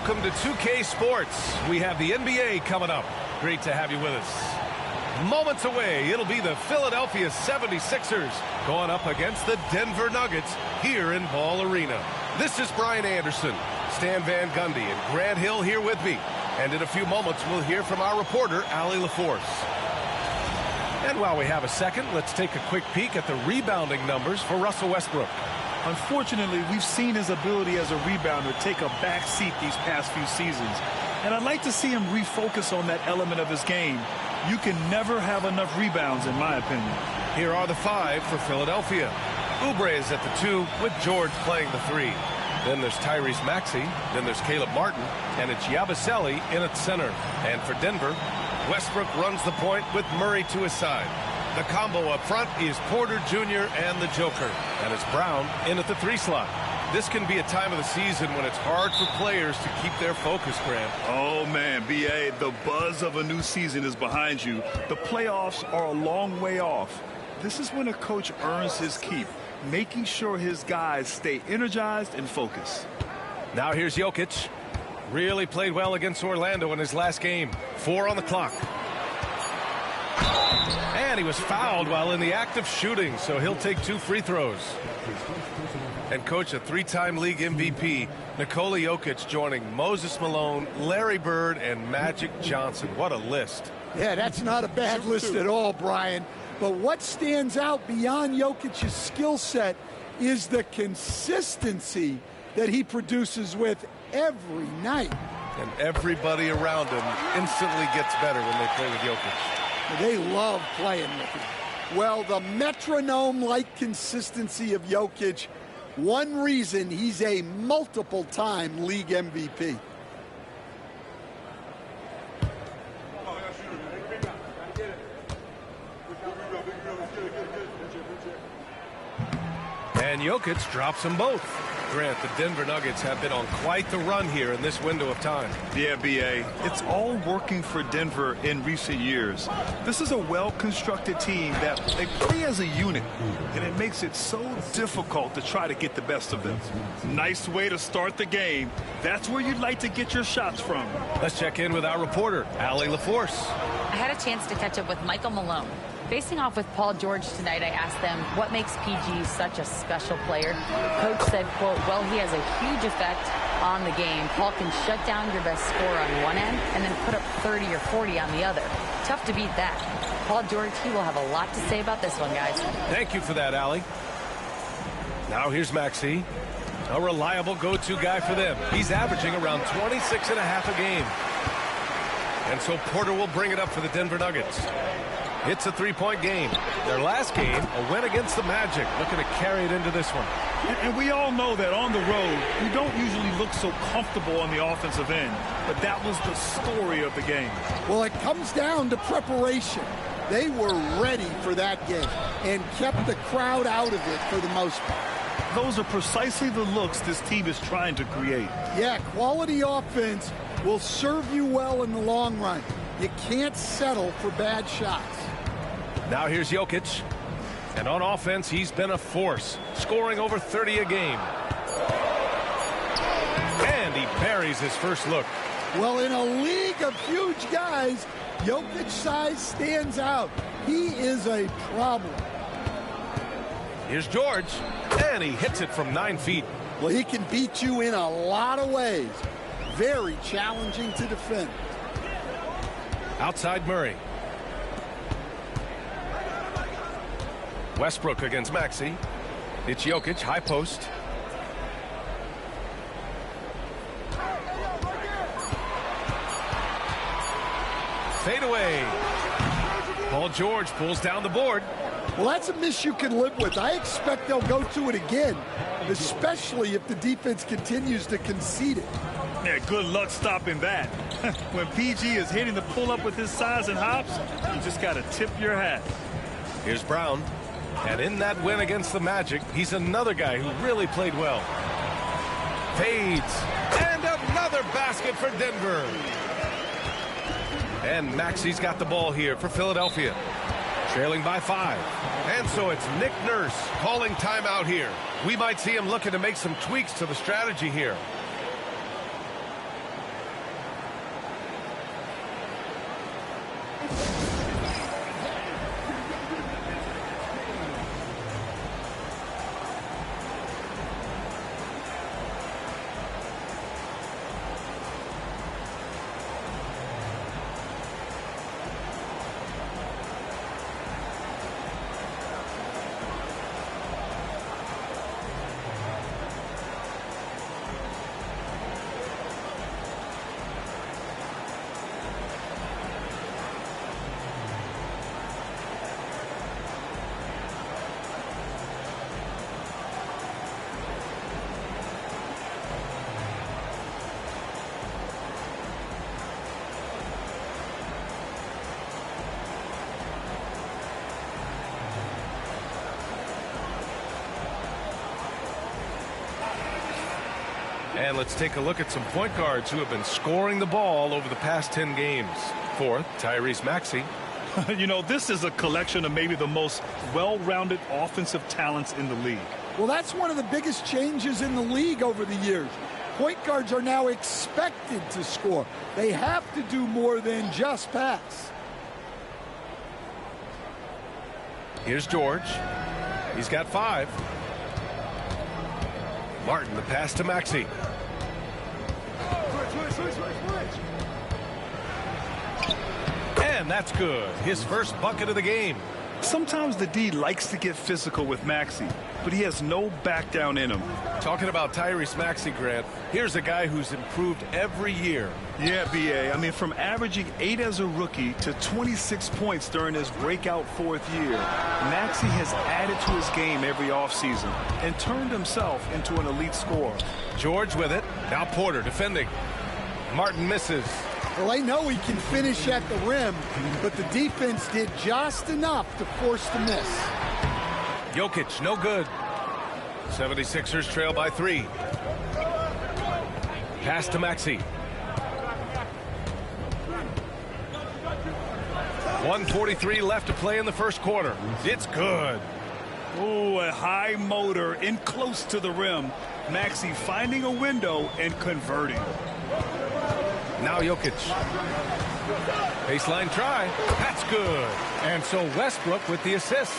welcome to 2K Sports. We have the NBA coming up. Great to have you with us. Moments away, it'll be the Philadelphia 76ers going up against the Denver Nuggets here in Ball Arena. This is Brian Anderson, Stan Van Gundy, and Grant Hill here with me. And in a few moments, we'll hear from our reporter, Allie LaForce. And while we have a second, let's take a quick peek at the rebounding numbers for Russell Westbrook. Unfortunately, we've seen his ability as a rebounder take a back seat these past few seasons. And I'd like to see him refocus on that element of his game. You can never have enough rebounds, in my opinion. Here are the 5 for Philadelphia. Oubre is at the 2, with George playing the 3. Then there's Tyrese Maxey. Then there's Caleb Martin. And it's Yabusele in at center. And for Denver, Westbrook runs the point with Murray to his side. The combo up front is Porter Jr. and the Joker. And it's Brown in at the 3 slot. This can be a time of the season when it's hard for players to keep their focus, Grant. Oh, man, B.A., the buzz of a new season is behind you. The playoffs are a long way off. This is when a coach earns his keep, making sure his guys stay energized and focused. Now here's Jokic. Really played well against Orlando in his last game. 4 on the clock. And he was fouled while in the act of shooting, so he'll take 2 free throws. And coach, a 3-time league MVP, Nikola Jokic joining Moses Malone, Larry Bird, and Magic Johnson. What a list. Yeah, that's not a bad list at all, Brian. But what stands out beyond Jokic's skill set is the consistency that he produces with every night. And everybody around him instantly gets better when they play with Jokic. They love playing with him. Well, the metronome-like consistency of Jokic, one reason he's a multiple-time league MVP. And Jokic drops them both. Grant, the Denver Nuggets have been on quite the run here in this window of time. Yeah, B.A., it's all working for Denver in recent years. This is a well-constructed team that they play as a unit, and it makes it so difficult to try to get the best of them. Nice way to start the game. That's where you'd like to get your shots from. Let's check in with our reporter, Allie LaForce. I had a chance to catch up with Michael Malone. Facing off with Paul George tonight, I asked them what makes PG such a special player. Coach said, quote, well, he has a huge effect on the game. Paul can shut down your best scorer on one end and then put up 30 or 40 on the other. Tough to beat that. Paul George, he will have a lot to say about this one, guys. Thank you for that, Allie. Now here's Maxey, a reliable go-to guy for them. He's averaging around 26 and a half a game. And so Porter will bring it up for the Denver Nuggets. It's a 3-point game. Their last game, a win against the Magic. Looking to carry it into this one. And we all know that on the road, you don't usually look so comfortable on the offensive end. But that was the story of the game. Well, it comes down to preparation. They were ready for that game and kept the crowd out of it for the most part. Those are precisely the looks this team is trying to create. Yeah, quality offense will serve you well in the long run. You can't settle for bad shots. Now here's Jokic. And on offense, he's been a force, scoring over 30 a game. And he buries his first look. Well, in a league of huge guys, Jokic's size stands out. He is a problem. Here's George, and he hits it from 9 feet. Well, he can beat you in a lot of ways. Very challenging to defend. Outside Murray. Westbrook against Maxey. It's Jokic, high post. Fade away. Paul George pulls down the board. Well, that's a miss you can live with. I expect they'll go to it again, especially if the defense continues to concede it. Yeah, good luck stopping that. When PG is hitting the pull-up with his size and hops, you just got to tip your hat. Here's Brown. And in that win against the Magic, he's another guy who really played well. Fades. And another basket for Denver. And Maxey's got the ball here for Philadelphia. Trailing by 5. And so it's Nick Nurse calling timeout here. We might see him looking to make some tweaks to the strategy here. And let's take a look at some point guards who have been scoring the ball over the past 10 games. Fourth, Tyrese Maxey. You know, this is a collection of maybe the most well-rounded offensive talents in the league. Well, that's one of the biggest changes in the league over the years. Point guards are now expected to score. They have to do more than just pass. Here's George. He's got 5. Martin, the pass to Maxey. And that's good. His first bucket of the game. Sometimes the D likes to get physical with Maxey, but he has no back down in him. Talking about Tyrese Maxey, Grant, here's a guy who's improved every year. Yeah, B.A. I mean, from averaging 8 as a rookie to 26 points during his breakout 4th year, Maxey has added to his game every offseason and turned himself into an elite scorer. George with it. Now Porter defending. Martin misses. Well, they know he can finish at the rim, but the defense did just enough to force the miss. Jokic, no good. 76ers trail by 3. Pass to Maxey. 1:43 left to play in the first quarter. It's good. Ooh, a high motor in close to the rim. Maxey finding a window and converting. Now Jokic. Baseline try. That's good. And so Westbrook with the assist.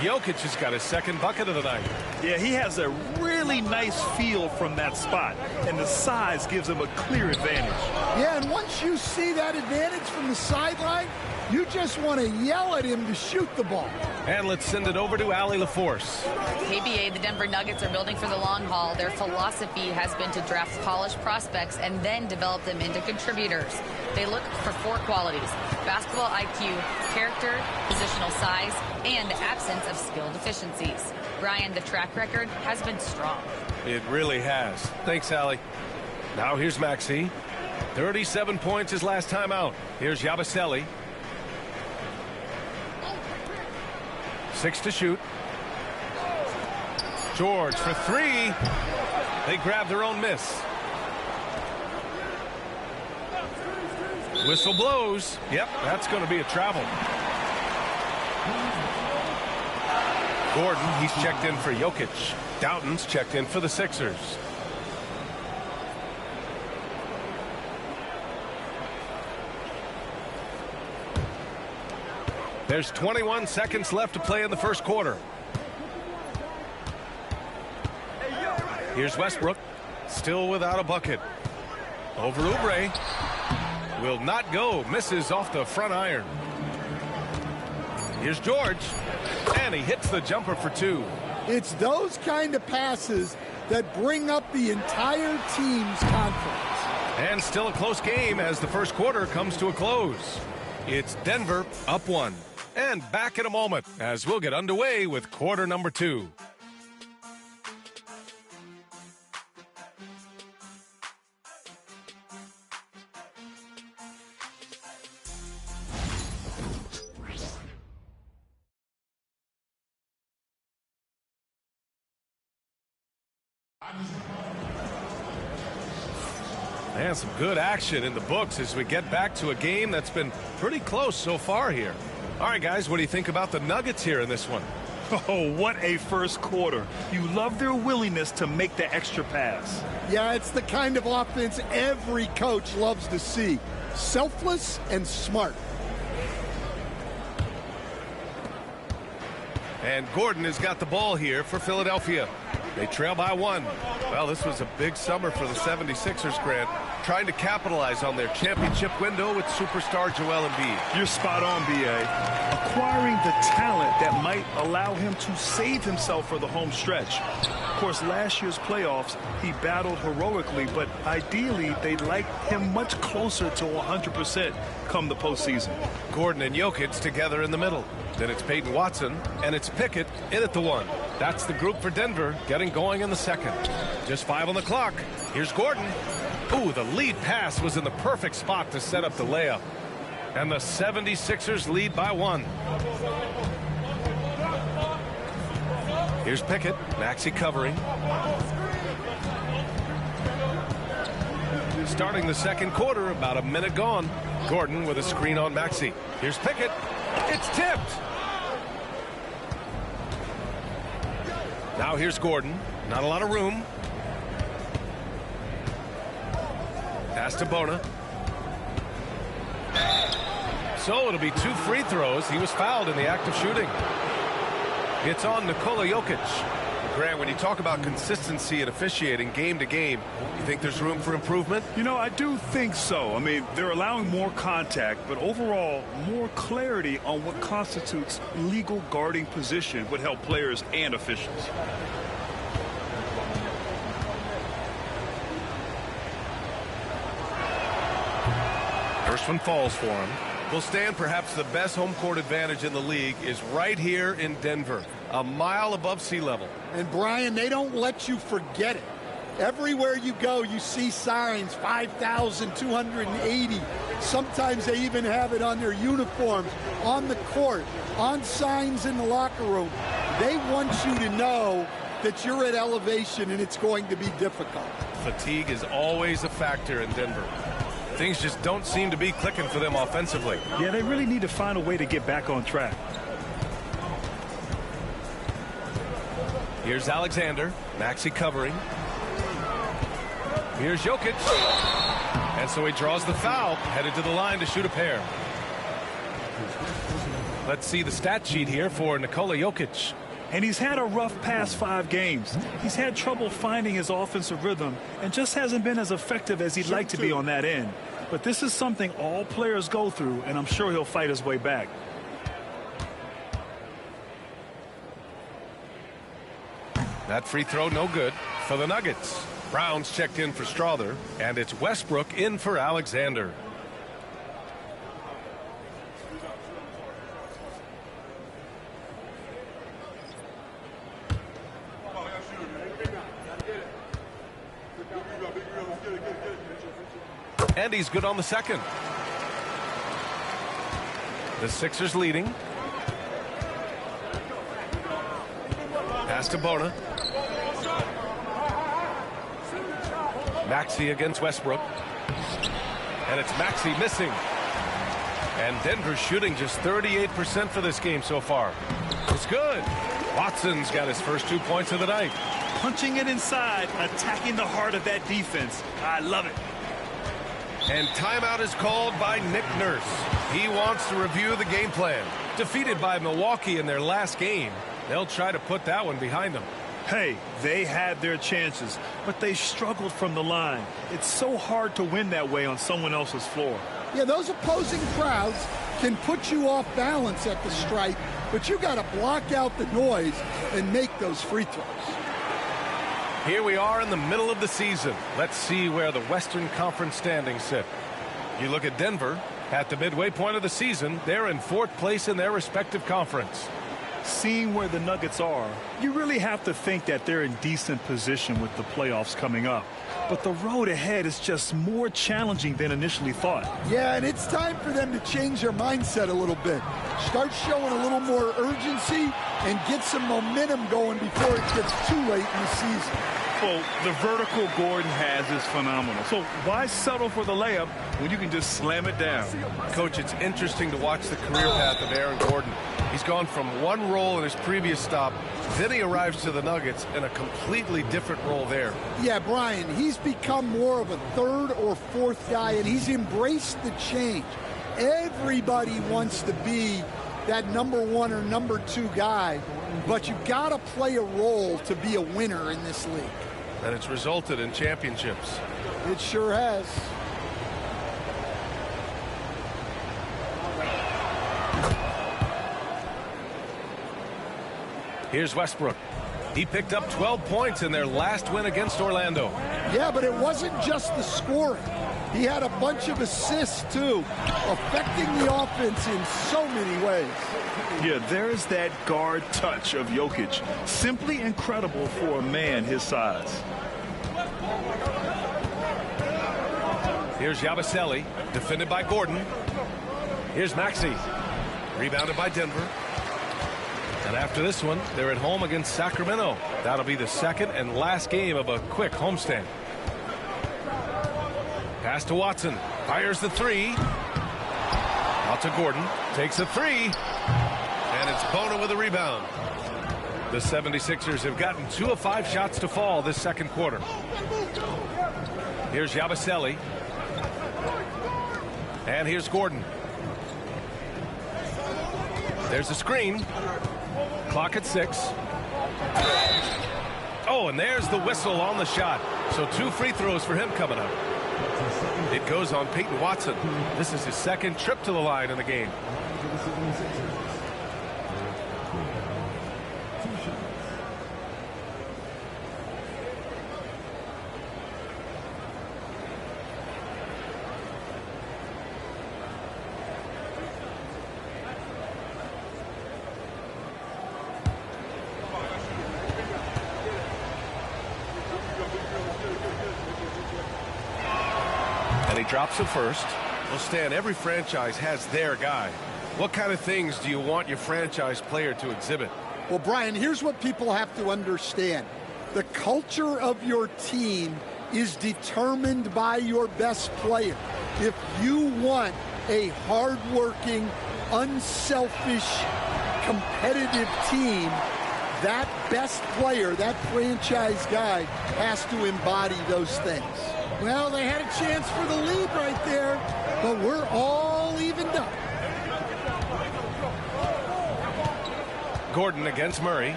Jokic has got his second bucket of the night. Yeah, he has a really nice feel from that spot, and the size gives him a clear advantage. Yeah, and once you see that advantage from the sideline, you just want to yell at him to shoot the ball. And let's send it over to Allie LaForce. KBA, the Denver Nuggets are building for the long haul. Their philosophy has been to draft polished prospects and then develop them into contributors. They look for 4 qualities: basketball IQ, character, positional size, and absence of skill deficiencies. Brian, the track record has been strong. It really has. Thanks, Allie. Now here's Maxey. 37 points his last time out. Here's Yabusele. 6 to shoot. George for 3. They grab their own miss. Whistle blows. Yep, that's going to be a travel. Gordon, he's checked in for Jokic. Doughton's checked in for the Sixers. There's 21 seconds left to play in the first quarter. Here's Westbrook, still without a bucket. Over Oubre. Will not go. Misses off the front iron. Here's George. And he hits the jumper for 2. It's those kind of passes that bring up the entire team's confidence. And still a close game as the first quarter comes to a close. It's Denver up 1. And back in a moment as we'll get underway with quarter number 2. And some good action in the books as we get back to a game that's been pretty close so far here. All right, guys, what do you think about the Nuggets here in this one? Oh, what a first quarter. You love their willingness to make the extra pass. Yeah, it's the kind of offense every coach loves to see. Selfless and smart. And Gordon has got the ball here for Philadelphia. They trail by 1. Well, this was a big summer for the 76ers, Grant, trying to capitalize on their championship window with superstar Joel Embiid. You're spot on, B.A. Acquiring the talent that might allow him to save himself for the home stretch. Of course, last year's playoffs, he battled heroically, but ideally, they'd like him much closer to 100% come the postseason. Gordon and Jokic together in the middle. Then it's Peyton Watson, and it's Pickett in at the 1. That's the group for Denver, getting going in the second. Just 5 on the clock. Here's Gordon. Ooh, the lead pass was in the perfect spot to set up the layup. And the 76ers lead by 1. Here's Pickett. Maxey covering. starting the second quarter, about a minute gone. Gordon with a screen on Maxey. Here's Pickett. It's tipped. Now here's Gordon. Not a lot of room. Pass to Bona. So it'll be 2 free throws. He was fouled in the act of shooting. It's on Nikola Jokic. Grant, when you talk about consistency and officiating game to game, you think there's room for improvement? You know, I do think so. I mean, they're allowing more contact, but overall, more clarity on what constitutes legal guarding position would help players and officials. First one falls for him. Will stand perhaps the best home court advantage in the league is right here in Denver, a mile above sea level. And Brian, they don't let you forget it. Everywhere you go, you see signs, 5,280. Sometimes they even have it on their uniforms, on the court, on signs in the locker room. They want you to know that you're at elevation and it's going to be difficult. Fatigue is always a factor in Denver. Things just don't seem to be clicking for them offensively. Yeah, they really need to find a way to get back on track. Here's Alexander. Maxey covering. Here's Jokic. And so he draws the foul, headed to the line to shoot a pair. Let's see the stat sheet here for Nikola Jokic. And he's had a rough past 5 games. He's had trouble finding his offensive rhythm and just hasn't been as effective as he'd like to be on that end. But this is something all players go through, and I'm sure he'll fight his way back. That free throw no good for the Nuggets. Brown's checked in for Strother, and it's Westbrook in for Alexander. And he's good on the second. The Sixers leading. Pass to Bona. Maxey against Westbrook. And it's Maxey missing. And Denver shooting just 38% for this game so far. It's good. Watson's got his first 2 points of the night. Punching it inside, attacking the heart of that defense. I love it. And timeout is called by Nick Nurse. He wants to review the game plan. Defeated by Milwaukee in their last game, they'll try to put that one behind them. Hey, they had their chances, but they struggled from the line. It's so hard to win that way on someone else's floor. Yeah, those opposing crowds can put you off balance at the stripe, but you got to block out the noise and make those free throws. Here we are in the middle of the season. Let's see where the Western Conference standings sit. You look at Denver. At the midway point of the season, they're in 4th place in their respective conference. Seeing where the Nuggets are, you really have to think that they're in decent position with the playoffs coming up. But the road ahead is just more challenging than initially thought. Yeah, and it's time for them to change their mindset a little bit. Start showing a little more urgency and get some momentum going before it gets too late in the season. Well, the vertical Gordon has is phenomenal. So why settle for the layup when you can just slam it down? Coach, it's interesting to watch the career path of Aaron Gordon. He's gone from one role in his previous stop, then he arrives to the Nuggets in a completely different role there. Yeah, Brian, he's become more of a 3rd or 4th guy, and he's embraced the change. Everybody wants to be that number 1 or number 2 guy, but you got to play a role to be a winner in this league. And it's resulted in championships. It sure has. Here's Westbrook. He picked up 12 points in their last win against Orlando. Yeah, but it wasn't just the scoring. He had a bunch of assists, too, affecting the offense in so many ways. Yeah, there's that guard touch of Jokic. Simply incredible for a man his size. Here's Yabusele, defended by Gordon. Here's Maxey, rebounded by Denver. And after this one, they're at home against Sacramento. That'll be the second and last game of a quick homestand. Pass to Watson. Fires the three. Out to Gordon. Takes a three. And it's Bona with a rebound. The 76ers have gotten 2 of 5 shots to fall this second quarter. Here's Yabusele. And here's Gordon. There's a screen. Clock at 6. Oh, and there's the whistle on the shot. So 2 free throws for him coming up. It goes on Peyton Watson. This is his second trip to the line in the game. He drops it first. Well, Stan, every franchise has their guy. What kind of things do you want your franchise player to exhibit? Well, Brian, here's what people have to understand. The culture of your team is determined by your best player. If you want a hardworking, unselfish, competitive team, that best player, that franchise guy, has to embody those things. Well, they had a chance for the lead right there, but we're all evened up. Gordon against Murray.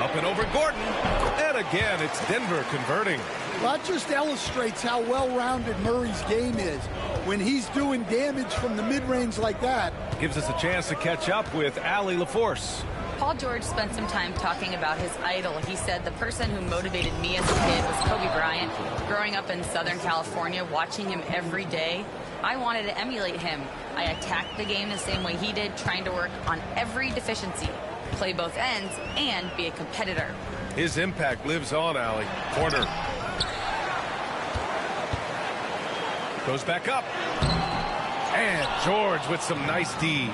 Up and over Gordon. And again, it's Denver converting. Well, that just illustrates how well-rounded Murray's game is. When he's doing damage from the mid-range like that. Gives us a chance to catch up with Allie LaForce. Paul George spent some time talking about his idol. He said, the person who motivated me as a kid was Kobe Bryant. Growing up in Southern California, watching him every day, I wanted to emulate him. I attacked the game the same way he did, trying to work on every deficiency, play both ends, and be a competitor. His impact lives on, Allie. Porter. Goes back up. And George with some nice D.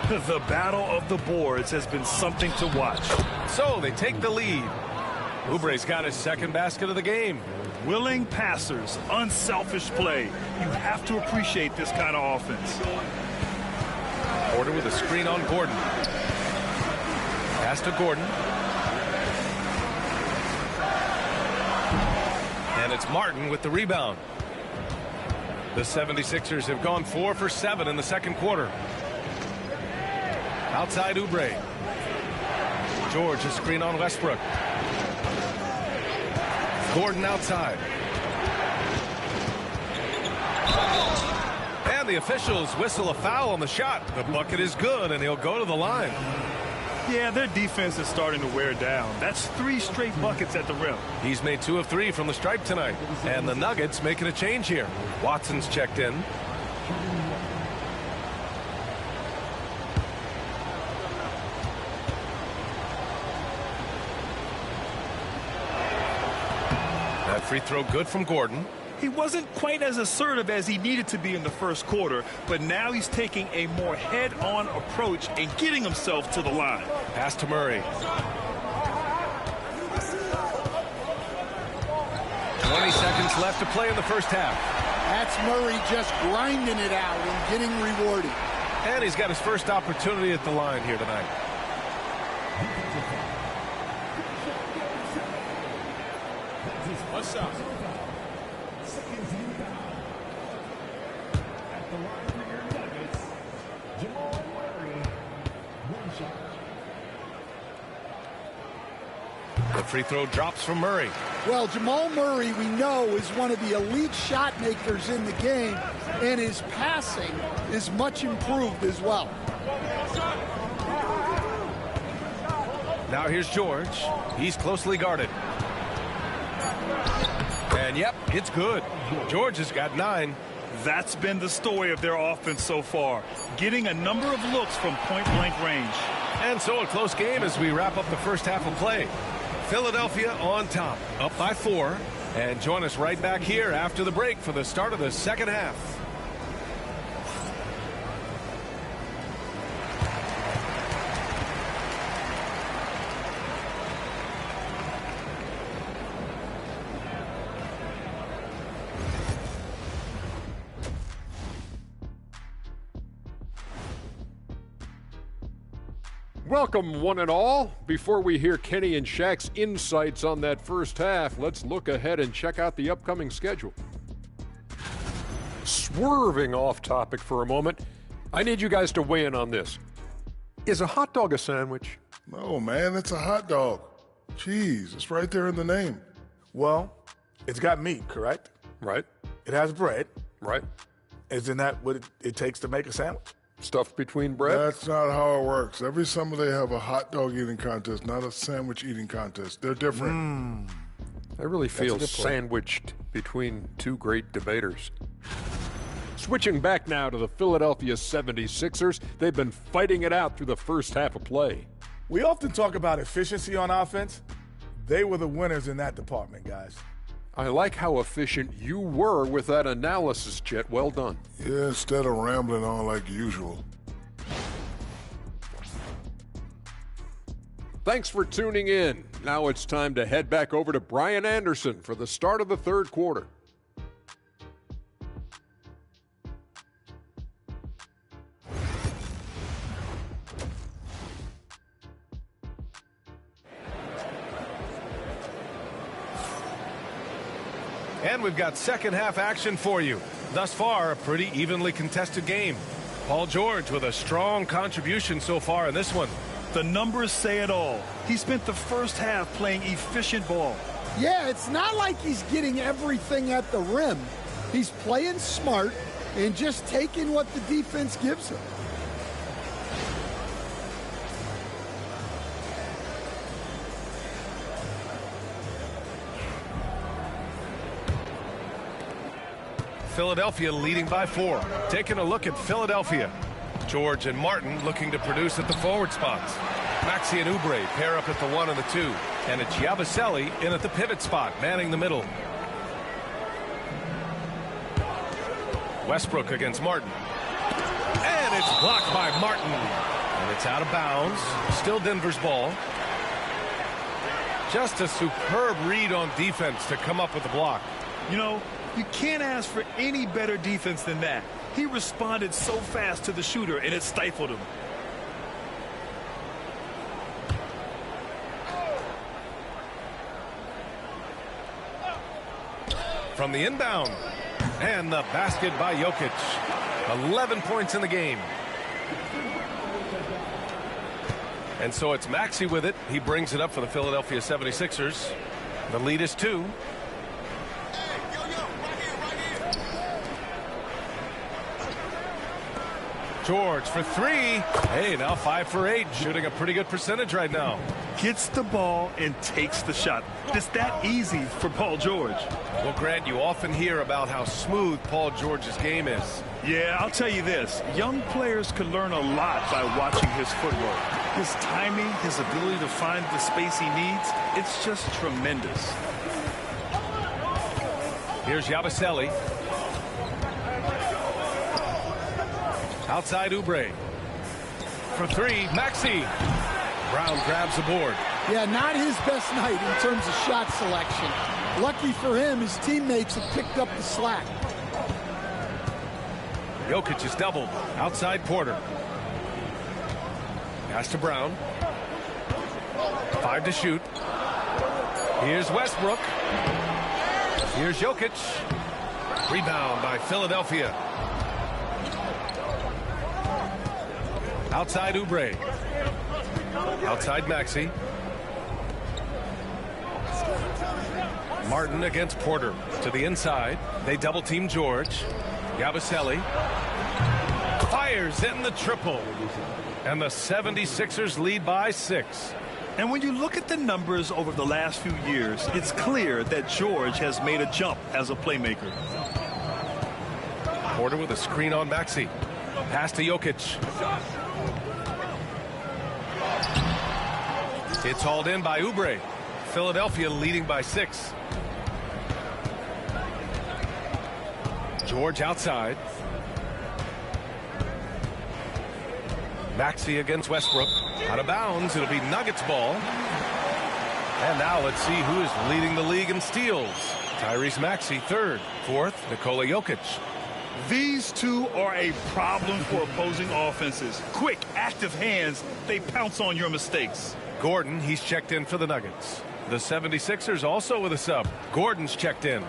The battle of the boards has been something to watch. So they take the lead. Oubre's got his second basket of the game. Willing passers, unselfish play. You have to appreciate this kind of offense. Porter with a screen on Gordon. Pass to Gordon. And it's Martin with the rebound. The 76ers have gone 4 for 7 in the second quarter. Outside Oubre. George, a screen on Westbrook. Gordon outside. And the officials whistle a foul on the shot. The bucket is good, and he'll go to the line. Yeah, their defense is starting to wear down. That's 3 straight buckets at the rim. He's made 2 of 3 from the stripe tonight. And the Nuggets making a change here. Watson's checked in. That free throw good from Gordon. He wasn't quite as assertive as he needed to be in the first quarter, but now he's taking a more head-on approach and getting himself to the line. Pass to Murray. 20 seconds left to play in the first half. That's Murray just grinding it out and getting rewarded. And he's got his first opportunity at the line here tonight. What's up? The free throw drops from Murray. Well, Jamal Murray, we know, is one of the elite shot makers in the game, and his passing is much improved as well. Now here's George. He's closely guarded. And yep, it's good. George has got 9. That's been the story of their offense so far, getting a number of looks from point-blank range. And so a close game as we wrap up the first half of play. Philadelphia on top, up by 4. And join us right back here after the break for the start of the second half. Welcome, one and all. Before we hear Kenny and Shaq's insights on that first half, let's look ahead and check out the upcoming schedule. Swerving off topic for a moment, I need you guys to weigh in on this. Is a hot dog a sandwich? No, man, it's a hot dog. Cheese, it's right there in the name. Well, it's got meat, correct? Right. It has bread. Right. Isn't that what it takes to make a sandwich? Stuffed between bread? That's not how it works. Every summer they have a hot dog eating contest, not a sandwich eating contest. They're different. I really feel sandwiched between two great debaters. Switching back now to the Philadelphia 76ers, they've been fighting it out through the first half of play. We often talk about efficiency on offense. They were the winners in that department, guys. I like how efficient you were with that analysis, Chet. Well done. Yeah, instead of rambling on like usual. Thanks for tuning in. Now it's time to head back over to Brian Anderson for the start of the third quarter. And we've got second half action for you. Thus far, a pretty evenly contested game. Paul George with a strong contribution so far in this one. The numbers say it all. He spent the first half playing efficient ball. Yeah, it's not like he's getting everything at the rim. He's playing smart and just taking what the defense gives him. Philadelphia leading by 4. Taking a look at Philadelphia. George and Martin looking to produce at the forward spots. Maxey and Oubre pair up at the 1 and the 2. And it's Yabusele in at the pivot spot, manning the middle. Westbrook against Martin. And it's blocked by Martin. And it's out of bounds. Still Denver's ball. Just a superb read on defense to come up with the block. You know, you can't ask for any better defense than that. He responded so fast to the shooter, and it stifled him. From the inbound. And the basket by Jokic. 11 points in the game. And so it's Maxey with it. He brings it up for the Philadelphia 76ers. The lead is 2. George for 3. Hey, now 5 for 8. Shooting a pretty good percentage right now. Gets the ball and takes the shot. It's that easy for Paul George. Well, Grant, you often hear about how smooth Paul George's game is. Yeah, I'll tell you this. Young players could learn a lot by watching his footwork. His timing, his ability to find the space he needs, it's just tremendous. Here's Yabusele. Outside Oubre. For 3, Maxey. Brown grabs the board. Yeah, not his best night in terms of shot selection. Lucky for him, his teammates have picked up the slack. Jokic is doubled. Outside Porter. Pass to Brown. 5 to shoot. Here's Westbrook. Here's Jokic. Rebound by Philadelphia. Outside Oubre. Outside Maxey. Martin against Porter. To the inside. They double team George. Yabusele. Fires in the triple. And the 76ers lead by 6. And when you look at the numbers over the last few years, it's clear that George has made a jump as a playmaker. Porter with a screen on Maxey. Pass to Jokic. It's hauled in by Oubre. Philadelphia leading by 6. George outside. Maxey against Westbrook. Out of bounds. It'll be Nuggets ball. And now let's see who is leading the league in steals. Tyrese Maxey 3rd. 4th, Nikola Jokic. These two are a problem for opposing offenses. Quick, active hands, they pounce on your mistakes. Gordon, he's checked in for the Nuggets. The 76ers also with a sub. Gordon's checked in.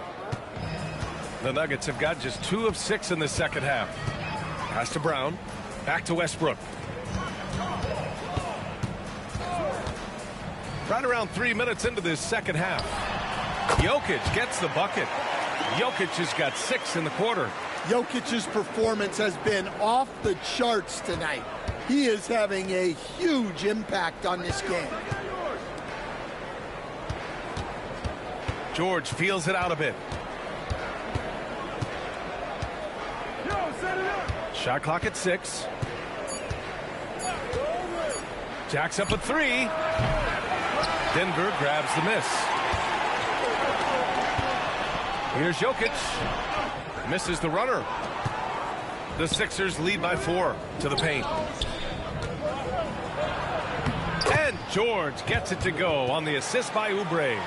The Nuggets have got just 2 of 6 in the second half. Pass to Brown. Back to Westbrook. Right around 3 minutes into this second half. Jokic gets the bucket. Jokic has got 6 in the quarter. Jokic's performance has been off the charts tonight. He is having a huge impact on this game. George feels it out a bit. Shot clock at 6. Jacks up a 3. Denver grabs the miss. Here's Jokic. Misses the runner. The Sixers lead by 4 to the paint. And George gets it to go on the assist by Oubre.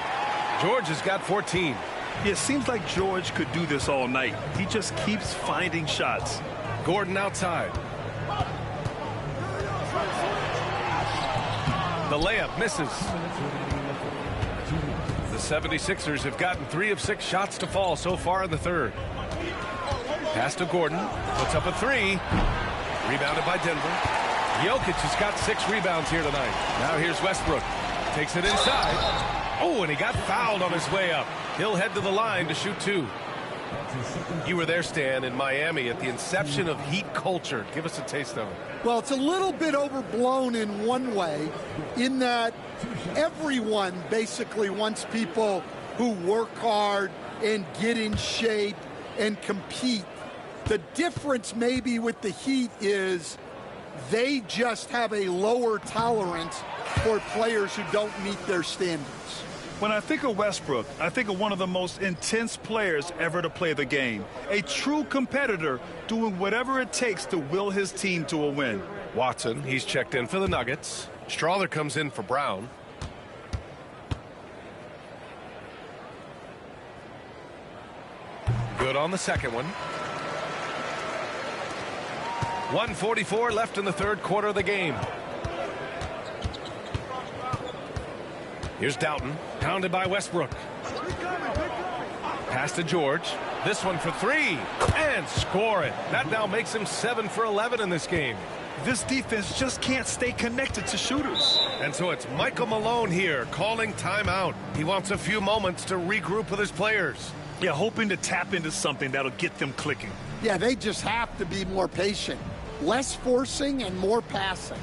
George has got 14. It seems like George could do this all night. He just keeps finding shots. Gordon outside. The layup misses. The 76ers have gotten 3 of 6 shots to fall so far in the third. Pass to Gordon. Puts up a 3. Rebounded by Denver. Jokic has got 6 rebounds here tonight. Now here's Westbrook. Takes it inside. Oh, and he got fouled on his way up. He'll head to the line to shoot 2. You were there, Stan, in Miami at the inception of Heat culture. Give us a taste of it. Well, it's a little bit overblown in one way, in that everyone basically wants people who work hard and get in shape and compete. The difference maybe with the Heat is they just have a lower tolerance for players who don't meet their standards. When I think of Westbrook, I think of one of the most intense players ever to play the game. A true competitor doing whatever it takes to will his team to a win. Watson, he's checked in for the Nuggets. Strawther comes in for Brown. Good on the second one. 1:44 left in the third quarter of the game. Here's Doughton, pounded by Westbrook. Pass to George. This one for 3, and score it. That now makes him 7 for 11 in this game. This defense just can't stay connected to shooters. And so it's Michael Malone here calling timeout. He wants a few moments to regroup with his players. Yeah, hoping to tap into something that'll get them clicking. Yeah, they just have to be more patient. Less forcing and more passing.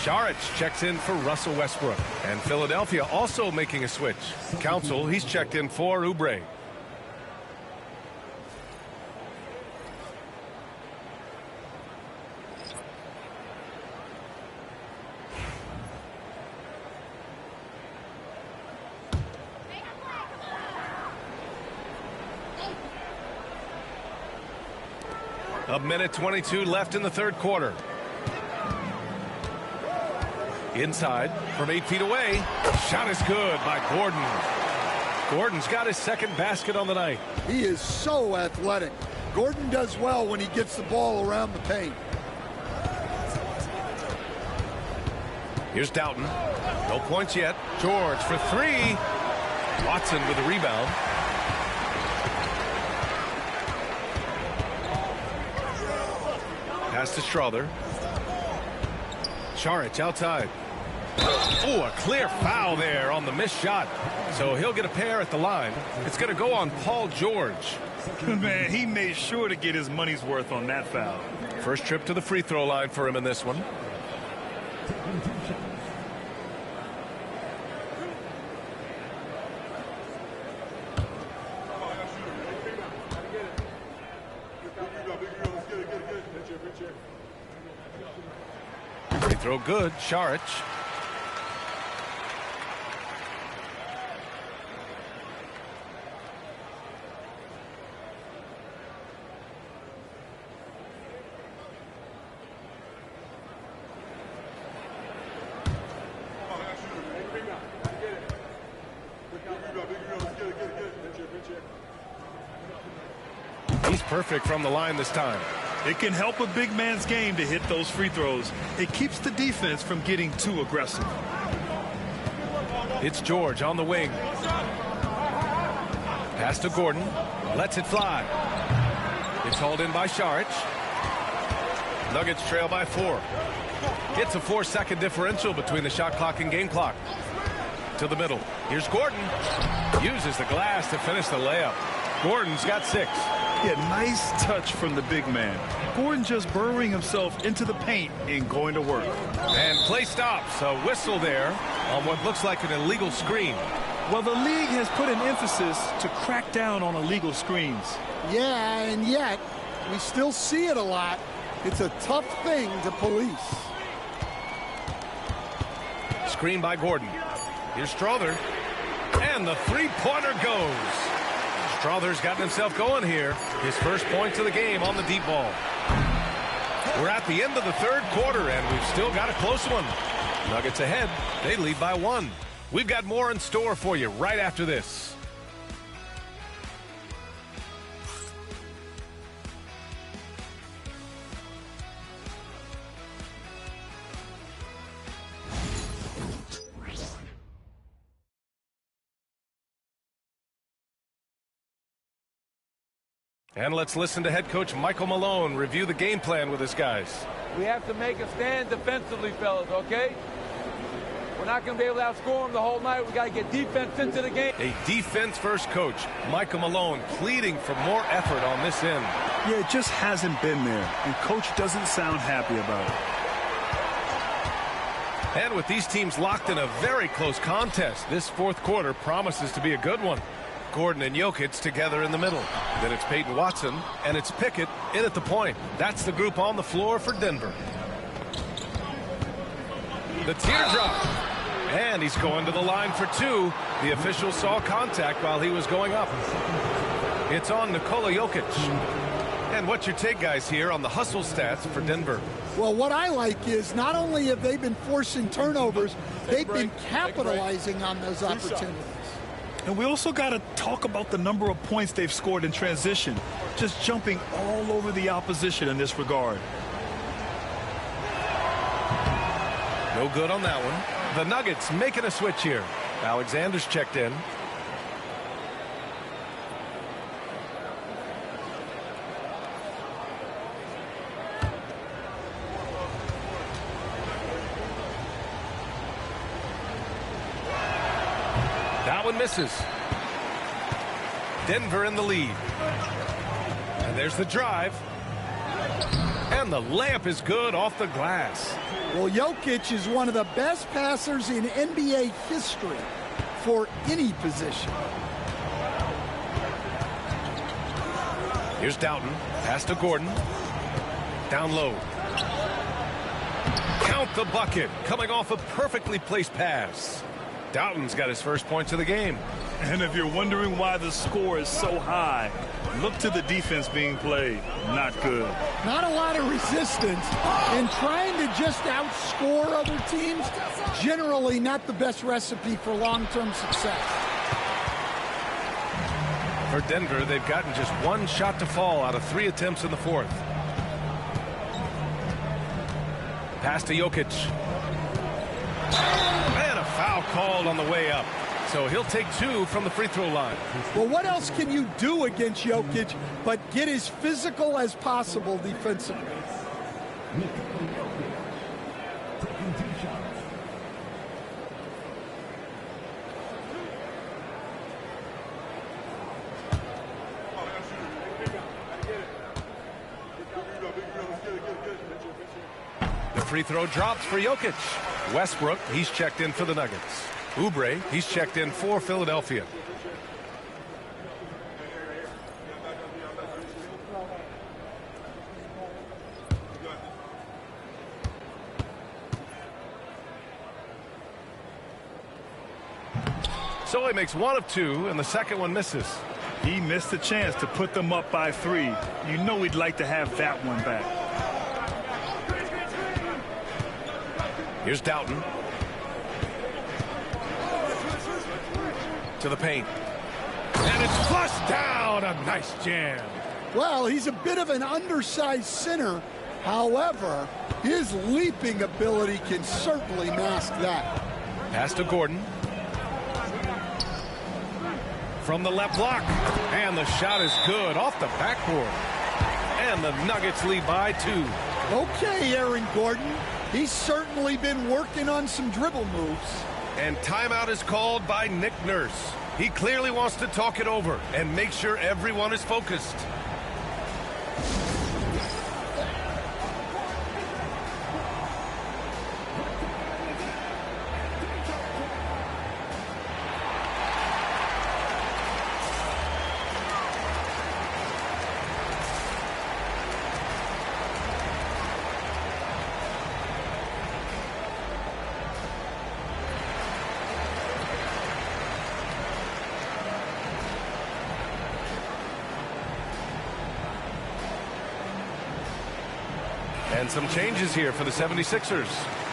Saric checks in for Russell Westbrook. And Philadelphia also making a switch. Council, he's checked in for Oubre. A minute 22 left in the third quarter. Inside from 8 feet away. Shot is good by Gordon. Gordon's got his second basket on the night. He is so athletic. Gordon does well when he gets the ball around the paint. Here's Doughton. No points yet. George for three. Watson with the rebound. Pass to Strother. Saric outside. Oh, a clear foul there on the missed shot. So he'll get a pair at the line. It's going to go on Paul George. Man, he made sure to get his money's worth on that foul. First trip to the free throw line for him in this one. Free throw good. Saric. He's perfect from the line this time. It can help a big man's game to hit those free throws. It keeps the defense from getting too aggressive. It's George on the wing. Pass to Gordon. Lets it fly. It's hauled in by Saric. Nuggets trail by 4. It's a 4-second differential between the shot clock and game clock. To the middle. Here's Gordon. Uses the glass to finish the layup. Gordon's got 6. Yeah, nice touch from the big man. Gordon just burrowing himself into the paint and going to work. And play stops. A whistle there on what looks like an illegal screen. Well, the league has put an emphasis to crack down on illegal screens. Yeah, and yet we still see it a lot. It's a tough thing to police. Screen by Gordon. Here's Strother. And the three-pointer goes. Strother's gotten himself going here. His first points of the game on the deep ball. We're at the end of the third quarter, and we've still got a close one. Nuggets ahead. They lead by 1. We've got more in store for you right after this. And let's listen to head coach Michael Malone review the game plan with his guys. We have to make a stand defensively, fellas, okay? We're not going to be able to outscore them the whole night. We got to get defense into the game. A defense-first coach, Michael Malone, pleading for more effort on this end. Yeah, it just hasn't been there, and coach doesn't sound happy about it. And with these teams locked in a very close contest, this fourth quarter promises to be a good one. Gordon and Jokic together in the middle. Then it's Peyton Watson, and it's Pickett in at the point. That's the group on the floor for Denver. The teardrop. And he's going to the line for 2. The official saw contact while he was going up. It's on Nikola Jokic. And what's your take, guys, here on the hustle stats for Denver? Well, what I like is not only have they been forcing turnovers, they've been capitalizing on those opportunities. And we also got to talk about the number of points they've scored in transition, just jumping all over the opposition in this regard. No good on that one. The Nuggets making a switch here. Alexander's checked in. That one misses. Denver in the lead. And there's the drive. And the layup is good off the glass. Well, Jokic is one of the best passers in NBA history for any position. Here's Doughton. Pass to Gordon. Down low. Count the bucket. Coming off a perfectly placed pass. Doughton's got his first points of the game. And if you're wondering why the score is so high, look to the defense being played. Not good. Not a lot of resistance. And trying to just outscore other teams, generally not the best recipe for long-term success. For Denver, they've gotten just 1 shot to fall out of 3 attempts in the fourth. Pass to Jokic. And a foul called on the way up. So he'll take 2 from the free throw line. Well, what else can you do against Jokic but get as physical as possible defensively? The free throw drops for Jokic. Westbrook, he's checked in for the Nuggets. Oubre, he's checked in for Philadelphia. So he makes 1 of 2, and the second one misses. He missed a chance to put them up by 3. You know he'd like to have that one back. Here's Doughton. To the paint. And it's flushed down. A nice jam. Well, he's a bit of an undersized center. However, his leaping ability can certainly mask that. Pass to Gordon. From the left block. And the shot is good off the backboard. And the Nuggets lead by 2. Okay, Aaron Gordon. He's certainly been working on some dribble moves. And timeout is called by Nick Nurse. He clearly wants to talk it over and make sure everyone is focused. And some changes here for the 76ers.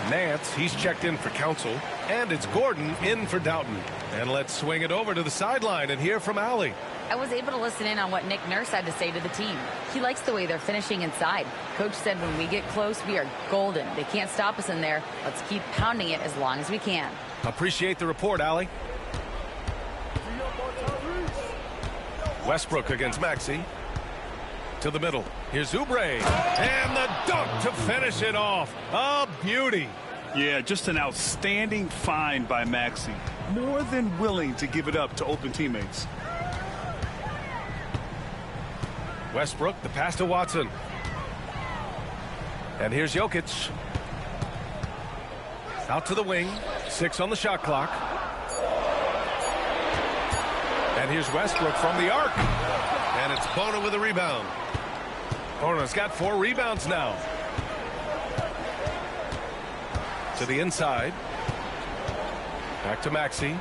Nance, he's checked in for Council. And it's Gordon in for Doughton. And let's swing it over to the sideline and hear from Allie. I was able to listen in on what Nick Nurse had to say to the team. He likes the way they're finishing inside. Coach said when we get close, we are golden. They can't stop us in there. Let's keep pounding it as long as we can. Appreciate the report, Allie. Westbrook against Maxey. To the middle. Here's Oubre. And the dunk to finish it off. A beauty. Yeah, just an outstanding find by Maxey. More than willing to give it up to open teammates. Westbrook, the pass to Watson. And here's Jokic. Out to the wing. 6 on the shot clock. And here's Westbrook from the arc. And it's Bona with a rebound. Bona's got 4 rebounds now. To the inside. Back to Maxey.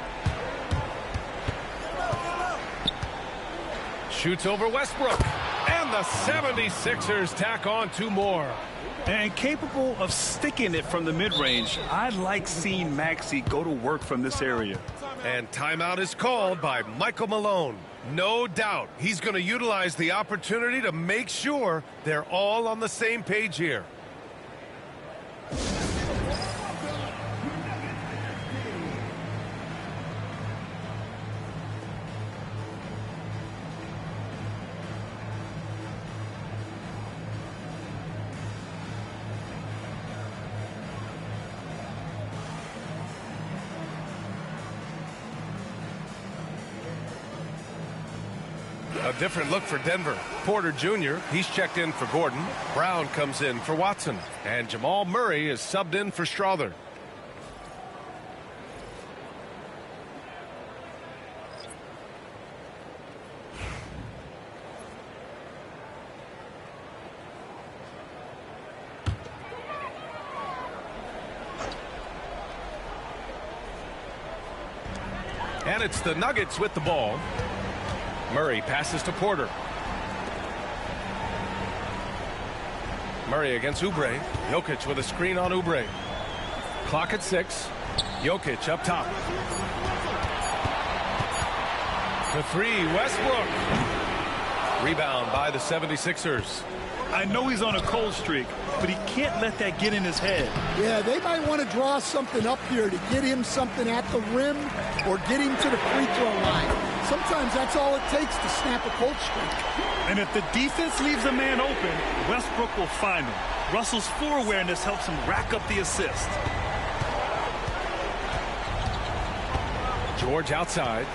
Shoots over Westbrook. And the 76ers tack on 2 more. And capable of sticking it from the mid-range. I like seeing Maxey go to work from this area. And timeout is called by Michael Malone. No doubt he's going to utilize the opportunity to make sure they're all on the same page here. A different look for Denver. Porter Jr., he's checked in for Gordon. Brown comes in for Watson. And Jamal Murray is subbed in for Strother. And it's the Nuggets with the ball. Murray passes to Porter. Murray against Oubre. Jokic with a screen on Oubre. Clock at 6. Jokic up top. The 3, Westbrook. Rebound by the 76ers. I know he's on a cold streak, but he can't let that get in his head. Yeah, they might want to draw something up here to get him something at the rim or get him to the free throw line. Sometimes that's all it takes to snap a cold streak. And if the defense leaves a man open, Westbrook will find him. Russell's floor awareness helps him rack up the assist. George outside.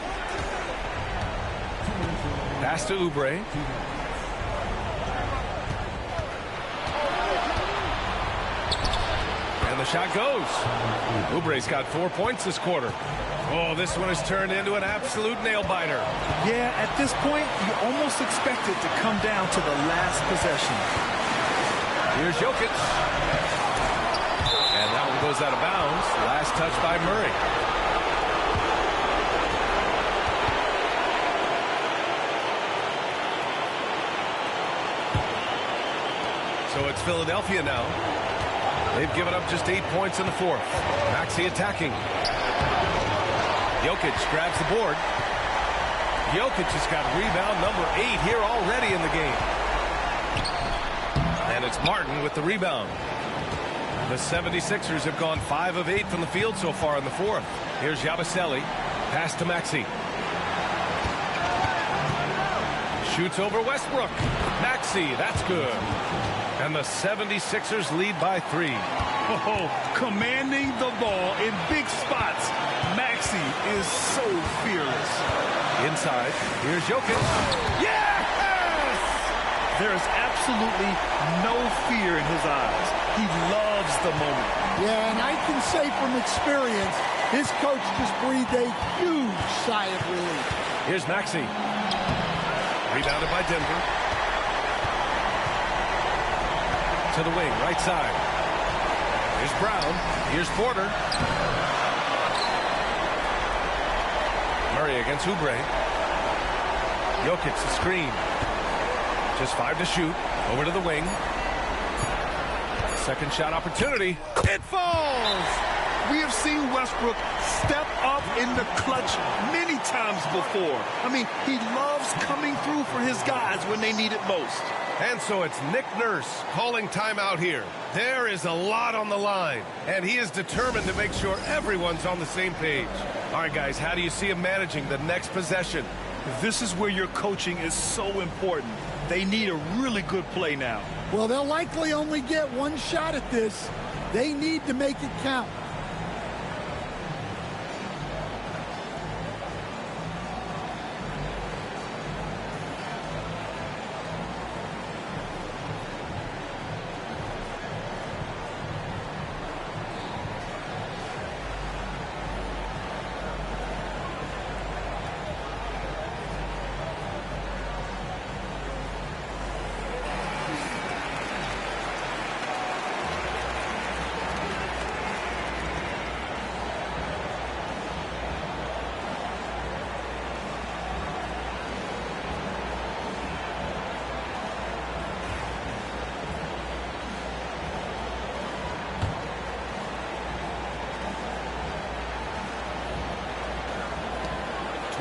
Pass to Oubre. And the shot goes. Oubre's got 4 points this quarter. Oh, this one has turned into an absolute nail-biter. Yeah, at this point, you almost expect it to come down to the last possession. Here's Jokic. And that one goes out of bounds. Last touch by Murray. So it's Philadelphia now. They've given up just 8 points in the fourth. Maxey attacking. Jokic grabs the board. Jokic has got rebound number 8 here already in the game. And it's Martin with the rebound. The 76ers have gone 5 of 8 from the field so far in the fourth. Here's Yabusele. Pass to Maxey. Shoots over Westbrook. Maxey, that's good. And the 76ers lead by 3. Oh, commanding the ball in big spots. Maxey is so fearless. Inside, here's Jokic. Yes! There is absolutely no fear in his eyes. He loves the moment. Yeah, and I can say from experience, his coach just breathed a huge sigh of relief. Here's Maxey. Rebounded by Denver. To the wing, right side. Here's Brown. Here's Porter. Murray against Oubre. Jokic, the screen. Just 5 to shoot. Over to the wing. Second shot opportunity. It falls! We have seen Westbrook step up in the clutch many times before. I mean, he loves coming through for his guys when they need it most. And so it's Nick Nurse calling timeout here. There is a lot on the line, and he is determined to make sure everyone's on the same page. All right, guys, how do you see him managing the next possession? This is where your coaching is so important. They need a really good play now. Well, they'll likely only get one shot at this. They need to make it count.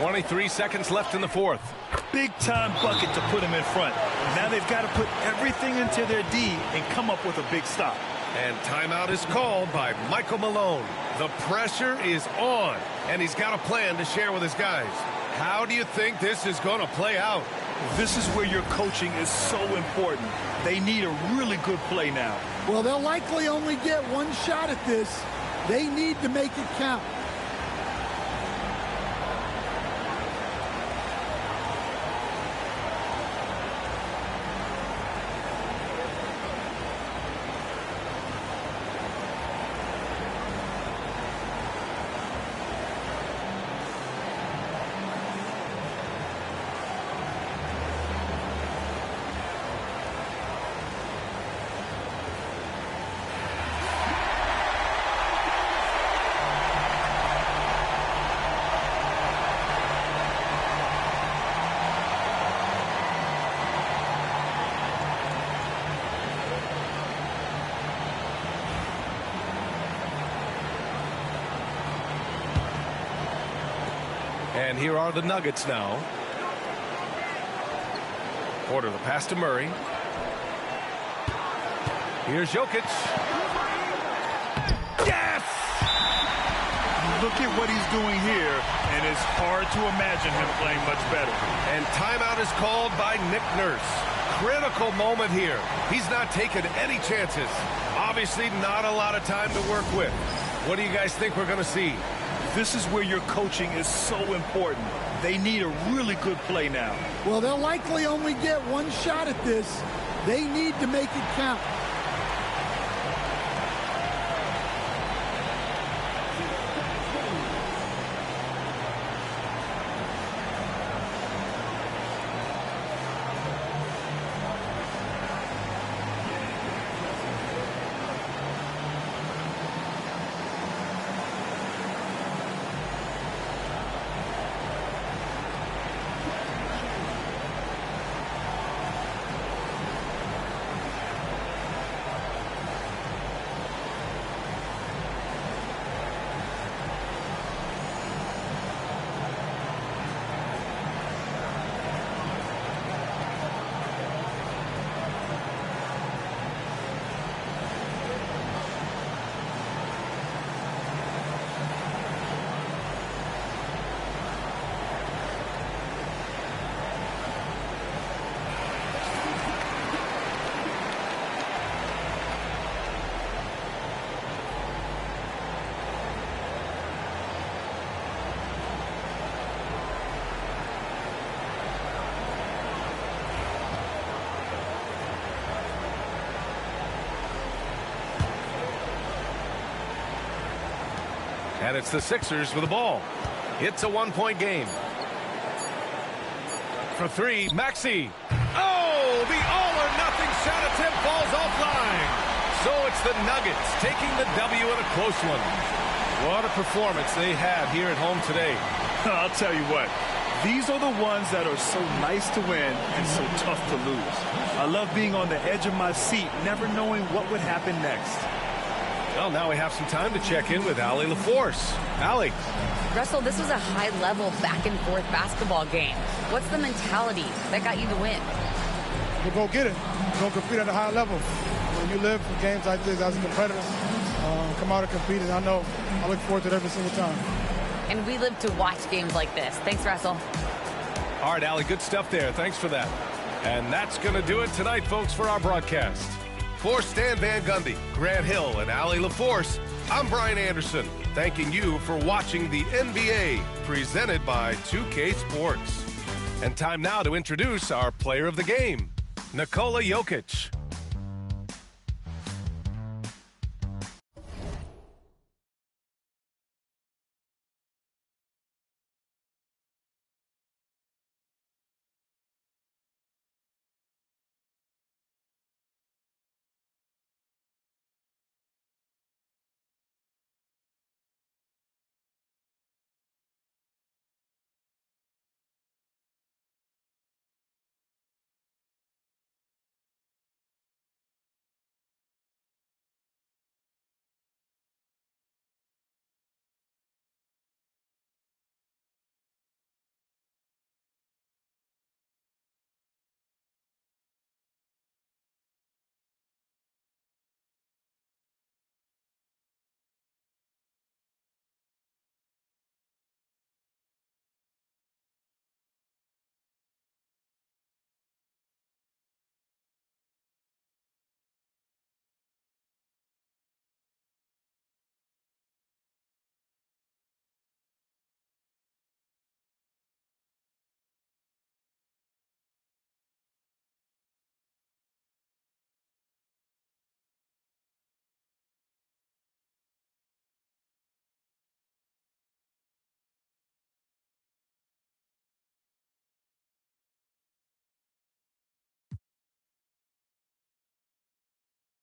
.23 seconds left in the fourth. Big time bucket to put him in front. Now they've got to put everything into their D and come up with a big stop. And timeout is called by Michael Malone. The pressure is on, and he's got a plan to share with his guys. How do you think this is going to play out? This is where your coaching is so important. They need a really good play now. Well, they'll likely only get one shot at this. They need to make it count. And here are the Nuggets now. Porter, the pass to Murray. Here's Jokic. Yes! Look at what he's doing here, and it's hard to imagine him playing much better. And timeout is called by Nick Nurse. Critical moment here. He's not taking any chances. Obviously not a lot of time to work with. What do you guys think we're going to see? This is where your coaching is so important. They need a really good play now. Well, they'll likely only get one shot at this. They need to make it count. And it's the Sixers with the ball. It's a one-point game. For three, Maxey. Oh, the all-or-nothing shot attempt falls offline. So it's the Nuggets taking the W in a close one. What a performance they had here at home today. I'll tell you what. These are the ones that are so nice to win and so tough to lose. I love being on the edge of my seat, never knowing what would happen next. Well, now we have some time to check in with Allie LaForce. Allie. Russell, this was a high-level back-and-forth basketball game. What's the mentality that got you the win? You go get it. You don't compete at a high level. When you live for games like this as a competitor, come out and compete, and I look forward to it every single time. And we live to watch games like this. Thanks, Russell. All right, Allie, good stuff there. Thanks for that. And that's going to do it tonight, folks, for our broadcast. For Stan Van Gundy, Grant Hill, and Allie LaForce, I'm Brian Anderson, thanking you for watching the NBA, presented by 2K Sports. And time now to introduce our player of the game, Nikola Jokic.